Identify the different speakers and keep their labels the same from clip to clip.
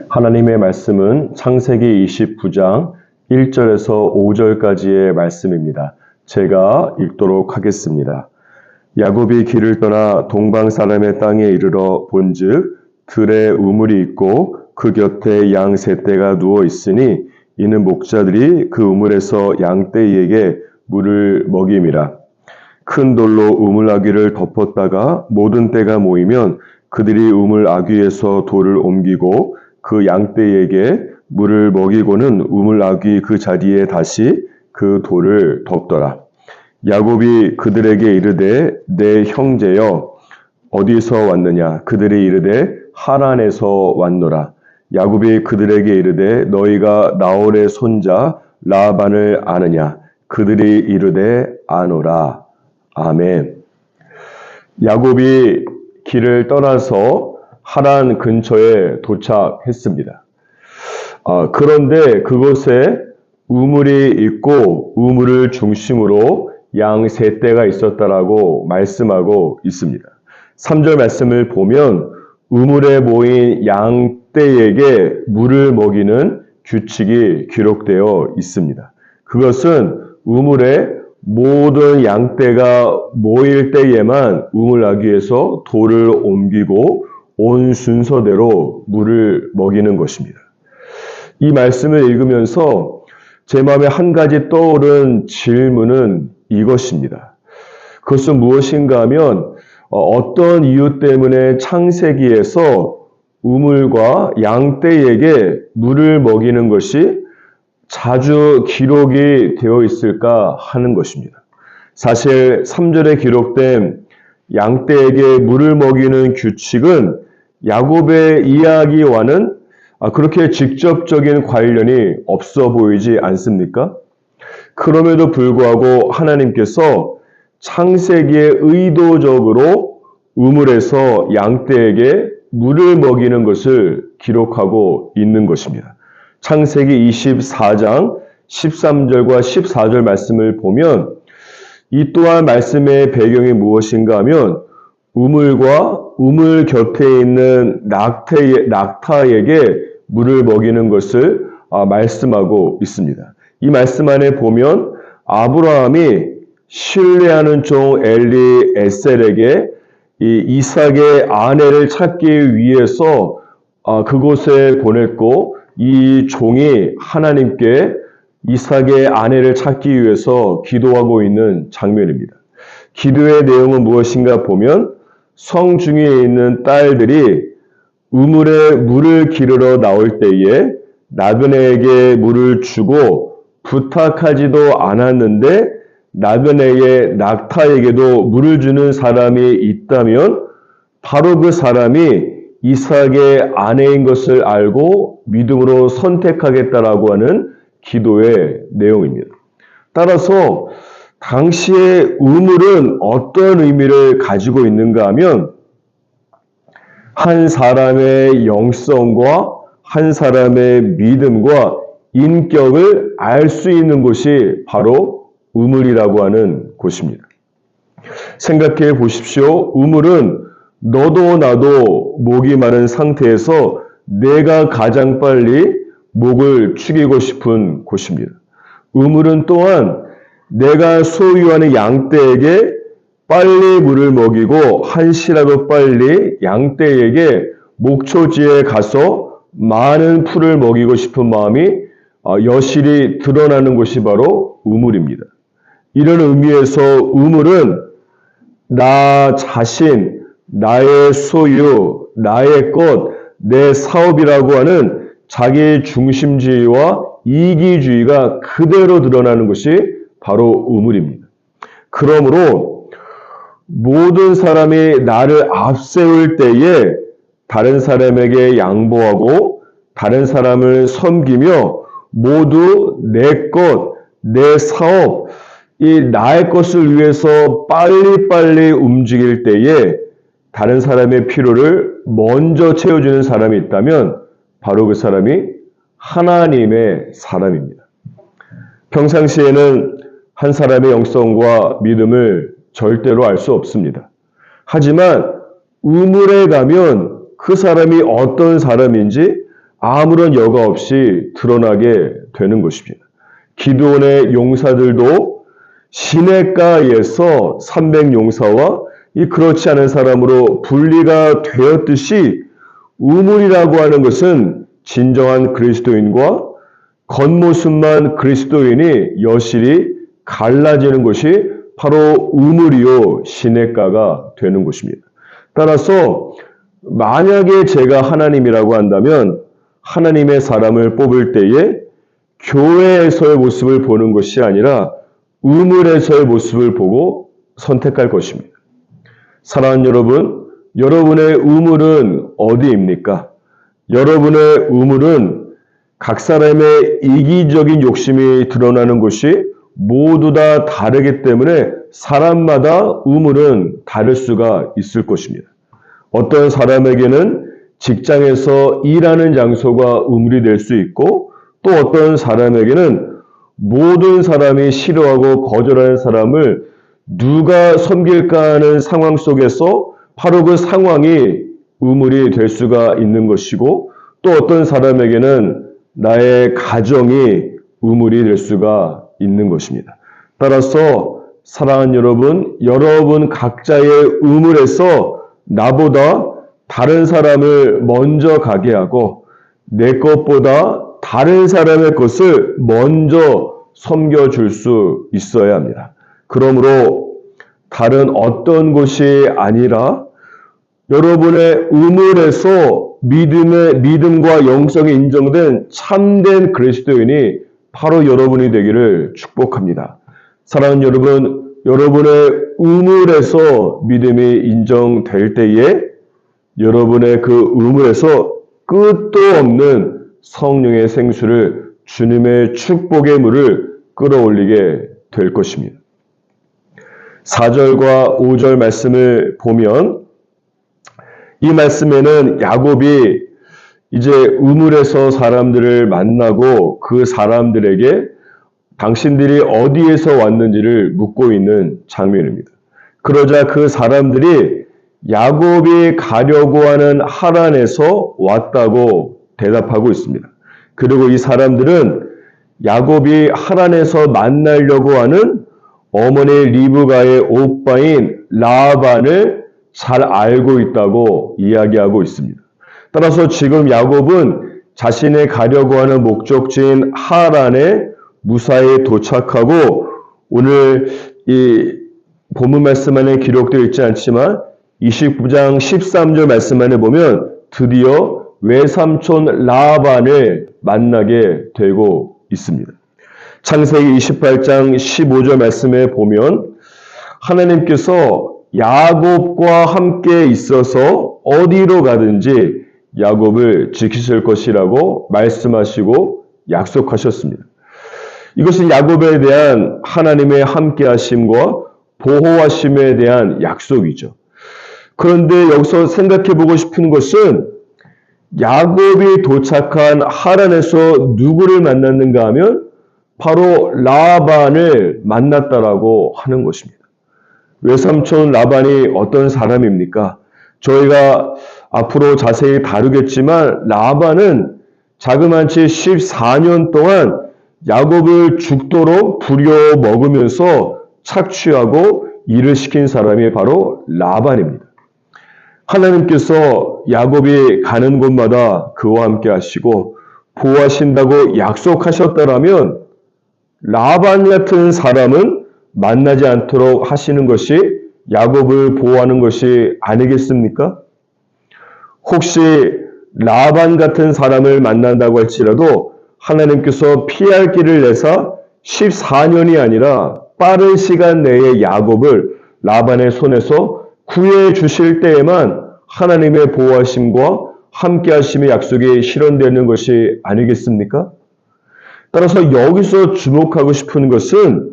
Speaker 1: 하나님의 말씀은 창세기 29장 1절에서 5절까지의 말씀입니다. 제가 읽도록 하겠습니다. 야곱이 길을 떠나 동방 사람의 땅에 이르러 본즉 들에 우물이 있고 그 곁에 양 세 떼가 누워 있으니 이는 목자들이 그 우물에서 양 떼에게 물을 먹임이라. 큰 돌로 우물 아귀를 덮었다가 모든 떼가 모이면 그들이 우물 아귀에서 돌을 옮기고 그 양떼에게 물을 먹이고는 우물 아귀 그 자리에 다시 그 돌을 덮더라. 야곱이 그들에게 이르되 내 형제여 어디서 왔느냐? 그들이 이르되 하란에서 왔노라. 야곱이 그들에게 이르되 너희가 나홀의 손자 라반을 아느냐? 그들이 이르되 아노라. 아멘. 야곱이 길을 떠나서 하란 근처에 도착했습니다. 그런데 그곳에 우물이 있고 우물을 중심으로 양 세 떼가 있었다라고 말씀하고 있습니다. 3절 말씀을 보면 우물에 모인 양 떼에게 물을 먹이는 규칙이 기록되어 있습니다. 그것은 우물에 모든 양떼가 모일 때에만 우물 아귀에서 돌을 옮기고 온 순서대로 물을 먹이는 것입니다. 이 말씀을 읽으면서 제 마음에 한 가지 떠오른 질문은 이것입니다. 그것은 무엇인가 하면 어떤 이유 때문에 창세기에서 우물과 양떼에게 물을 먹이는 것이 자주 기록이 되어 있을까 하는 것입니다. 사실 3절에 기록된 양떼에게 물을 먹이는 규칙은 야곱의 이야기와는 그렇게 직접적인 관련이 없어 보이지 않습니까? 그럼에도 불구하고 하나님께서 창세기에 의도적으로 우물에서 양떼에게 물을 먹이는 것을 기록하고 있는 것입니다. 창세기 24장 13절과 14절 말씀을 보면 이 또한 말씀의 배경이 무엇인가 하면 우물과 우물 곁에 있는 낙타에게 물을 먹이는 것을 말씀하고 있습니다. 이 말씀 안에 보면 아브라함이 신뢰하는 종 엘리에셀에게 이 이삭의 아내를 찾기 위해서 그곳에 보냈고 이 종이 하나님께 이삭의 아내를 찾기 위해서 기도하고 있는 장면입니다. 기도의 내용은 무엇인가 보면 성중에 있는 딸들이 우물에 물을 기르러 나올 때에 나그네에게 물을 주고 부탁하지도 않았는데 나그네의 낙타에게도 물을 주는 사람이 있다면 바로 그 사람이 이삭의 아내인 것을 알고 믿음으로 선택하겠다라고 하는 기도의 내용입니다. 따라서 당시의 우물은 어떤 의미를 가지고 있는가 하면 한 사람의 영성과 한 사람의 믿음과 인격을 알 수 있는 곳이 바로 우물이라고 하는 곳입니다. 생각해 보십시오. 우물은 너도 나도 목이 마른 상태에서 내가 가장 빨리 목을 축이고 싶은 곳입니다. 우물은 또한 내가 소유하는 양떼에게 빨리 물을 먹이고 한시라도 빨리 양떼에게 목초지에 가서 많은 풀을 먹이고 싶은 마음이 여실히 드러나는 곳이 바로 우물입니다. 이런 의미에서 우물은 나 자신, 나의 소유, 나의 것, 내 사업이라고 하는 자기 중심주의와 이기주의가 그대로 드러나는 것이 바로 우물입니다. 그러므로 모든 사람이 나를 앞세울 때에 다른 사람에게 양보하고 다른 사람을 섬기며 모두 내 것, 내 사업, 이 나의 것을 위해서 빨리빨리 움직일 때에 다른 사람의 필요를 먼저 채워주는 사람이 있다면 바로 그 사람이 하나님의 사람입니다. 평상시에는 한 사람의 영성과 믿음을 절대로 알 수 없습니다. 하지만 우물에 가면 그 사람이 어떤 사람인지 아무런 여과 없이 드러나게 되는 것입니다. 기드온의 용사들도 시냇가에서 300용사와 이 그렇지 않은 사람으로 분리가 되었듯이 우물이라고 하는 것은 진정한 그리스도인과 겉모습만 그리스도인이 여실히 갈라지는 것이 바로 우물이요 시냇가가 되는 것입니다. 따라서 만약에 제가 하나님이라고 한다면 하나님의 사람을 뽑을 때에 교회에서의 모습을 보는 것이 아니라 우물에서의 모습을 보고 선택할 것입니다. 사랑하는 여러분, 여러분의 우물은 어디입니까? 여러분의 우물은 각 사람의 이기적인 욕심이 드러나는 것이 모두 다 다르기 때문에 사람마다 우물은 다를 수가 있을 것입니다. 어떤 사람에게는 직장에서 일하는 장소가 우물이 될 수 있고 또 어떤 사람에게는 모든 사람이 싫어하고 거절하는 사람을 누가 섬길까 하는 상황 속에서 바로 그 상황이 우물이 될 수가 있는 것이고 또 어떤 사람에게는 나의 가정이 우물이 될 수가 있는 것입니다. 따라서 사랑하는 여러분, 여러분 각자의 우물에서 나보다 다른 사람을 먼저 가게 하고 내 것보다 다른 사람의 것을 먼저 섬겨줄 수 있어야 합니다. 그러므로 다른 어떤 것이 아니라 여러분의 우물에서 믿음과 영성이 인정된 참된 그리스도인이 바로 여러분이 되기를 축복합니다. 사랑하는 여러분, 여러분의 우물에서 믿음이 인정될 때에 여러분의 그 우물에서 끝도 없는 성령의 생수를 주님의 축복의 물을 끌어올리게 될 것입니다. 4절과 5절 말씀을 보면 이 말씀에는 야곱이 이제 우물에서 사람들을 만나고 그 사람들에게 당신들이 어디에서 왔는지를 묻고 있는 장면입니다. 그러자 그 사람들이 야곱이 가려고 하는 하란에서 왔다고 대답하고 있습니다. 그리고 이 사람들은 야곱이 하란에서 만나려고 하는 어머니 리브가의 오빠인 라반을 잘 알고 있다고 이야기하고 있습니다. 따라서 지금 야곱은 자신의 가려고 하는 목적지인 하란에 무사히 도착하고 오늘 이 본문 말씀 안에 기록되어 있지 않지만 29장 13절 말씀 안에 보면 드디어 외삼촌 라반을 만나게 되고 있습니다. 창세기 28장 15절 말씀에 보면 하나님께서 야곱과 함께 있어서 어디로 가든지 야곱을 지키실 것이라고 말씀하시고 약속하셨습니다. 이것은 야곱에 대한 하나님의 함께하심과 보호하심에 대한 약속이죠. 그런데 여기서 생각해보고 싶은 것은 야곱이 도착한 하란에서 누구를 만났는가 하면 바로 라반을 만났다라고 하는 것입니다. 외삼촌 라반이 어떤 사람입니까? 저희가 앞으로 자세히 다루겠지만 라반은 자그마치 14년 동안 야곱을 죽도록 부려 먹으면서 착취하고 일을 시킨 사람이 바로 라반입니다. 하나님께서 야곱이 가는 곳마다 그와 함께 하시고 보호하신다고 약속하셨다라면 라반 같은 사람은 만나지 않도록 하시는 것이 야곱을 보호하는 것이 아니겠습니까? 혹시 라반 같은 사람을 만난다고 할지라도 하나님께서 피할 길을 내사 14년이 아니라 빠른 시간 내에 야곱을 라반의 손에서 구해 주실 때에만 하나님의 보호하심과 함께하심의 약속이 실현되는 것이 아니겠습니까? 따라서 여기서 주목하고 싶은 것은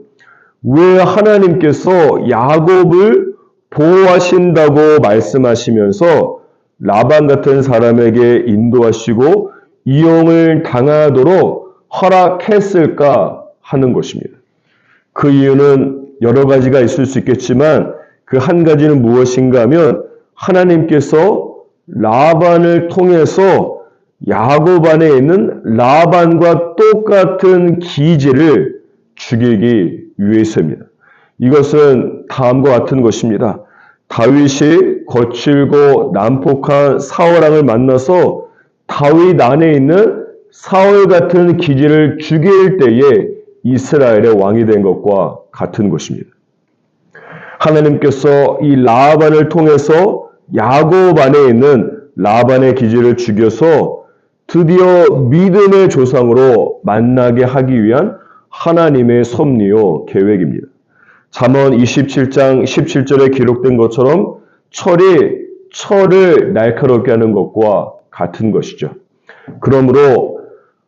Speaker 1: 왜 하나님께서 야곱을 보호하신다고 말씀하시면서 라반 같은 사람에게 인도하시고 이용을 당하도록 허락했을까 하는 것입니다. 그 이유는 여러 가지가 있을 수 있겠지만 그 한 가지는 무엇인가 하면 하나님께서 라반을 통해서 야곱 안에 있는 라반과 똑같은 기질을 죽이기 위해서입니다. 이것은 다음과 같은 것입니다. 다윗이 거칠고 난폭한 사울왕을 만나서 다윗 안에 있는 사울 같은 기질을 죽일 때에 이스라엘의 왕이 된 것과 같은 것입니다. 하나님께서 이 라반을 통해서 야곱 안에 있는 라반의 기질을 죽여서 드디어 믿음의 조상으로 만나게 하기 위한 하나님의 섭리요 계획입니다. 잠언 27장 17절에 기록된 것처럼 철이 철을 날카롭게 하는 것과 같은 것이죠. 그러므로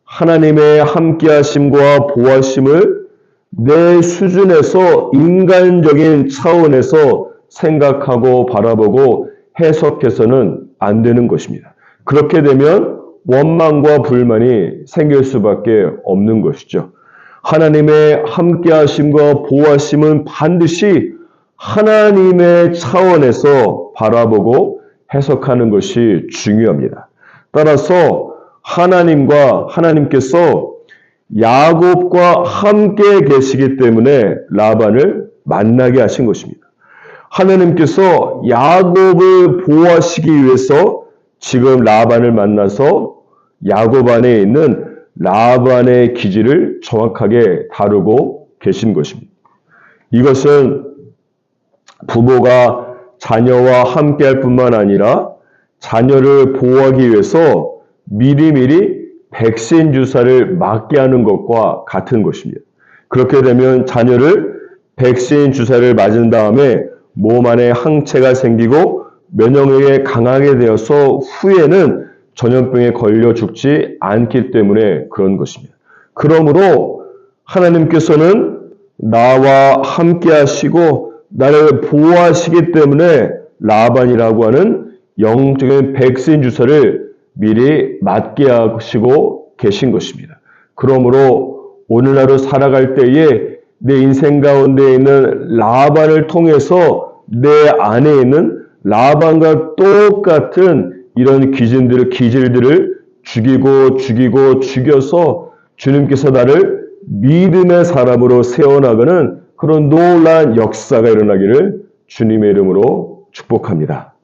Speaker 1: 하나님의 함께하심과 보호하심을 내 수준에서 인간적인 차원에서 생각하고 바라보고 해석해서는 안 되는 것입니다. 그렇게 되면 원망과 불만이 생길 수밖에 없는 것이죠. 하나님의 함께하심과 보호하심은 반드시 하나님의 차원에서 바라보고 해석하는 것이 중요합니다. 따라서 하나님께서 야곱과 함께 계시기 때문에 라반을 만나게 하신 것입니다. 하나님께서 야곱을 보호하시기 위해서 지금 라반을 만나서 야곱 안에 있는 라반의 기질을 정확하게 다루고 계신 것입니다. 이것은 부모가 자녀와 함께할 뿐만 아니라 자녀를 보호하기 위해서 미리미리 백신 주사를 맞게 하는 것과 같은 것입니다. 그렇게 되면 자녀를 백신 주사를 맞은 다음에 몸 안에 항체가 생기고 면역력이 강하게 되어서 후에는 전염병에 걸려 죽지 않기 때문에 그런 것입니다. 그러므로 하나님께서는 나와 함께 하시고 나를 보호하시기 때문에 라반이라고 하는 영적인 백신 주사를 미리 맞게 하시고 계신 것입니다. 그러므로 오늘 하루 살아갈 때에 내 인생 가운데 있는 라반을 통해서 내 안에 있는 라반과 똑같은 이런 기질들을 죽여서 주님께서 나를 믿음의 사람으로 세워나가는 그런 놀라운 역사가 일어나기를 주님의 이름으로 축복합니다.